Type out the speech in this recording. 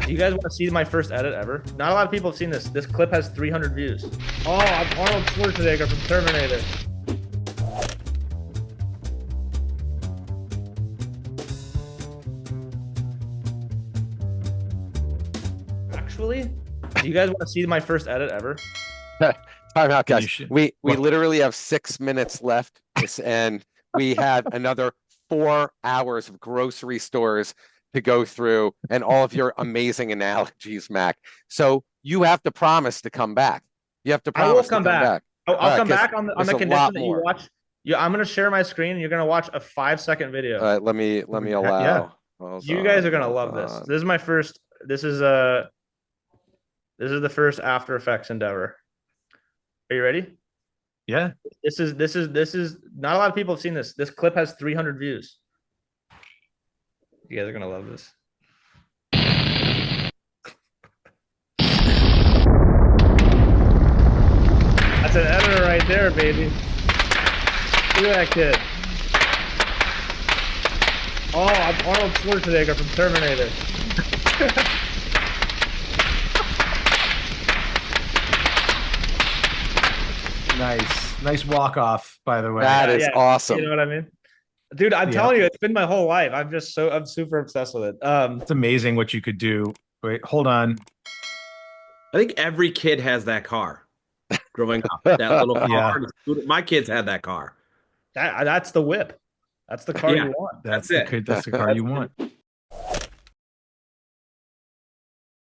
Do you guys want to see my first edit ever? Not a lot of people have seen this. This clip has 300 views. Oh, I'm Arnold Schwarzenegger from Terminator. Actually, do you guys want to see my first edit ever? Time out, guys. We literally have 6 minutes left, and we have another 4 hours of grocery stores to go through, and all of your amazing analogies, Mac. So you have to promise to come back. You have to I will promise to come come back. I'll come back on the there's a condition lot that you more. watch. Yeah, I'm gonna share my screen and you're gonna watch a 5-second video. All right, let me allow. Yeah. Hold You guys on, are gonna hold love this. on. This is my first. This is the first After Effects endeavor. Are you ready? Yeah. This is not a lot of people have seen this. This clip has 300 views. You guys are gonna love this. That's an editor right there, baby. Look at that kid. Oh, I'm Arnold Schwarzenegger from Terminator. Nice walk off, by the way. That is awesome. You know what I mean? Dude, I'm telling you, it's been my whole life. I'm super obsessed with it. It's amazing what you could do. Wait, hold on. I think every kid has that car growing up. That little car. Yeah. My kids had that car. That's the whip. That's the car you want. That's it. That's the car you want.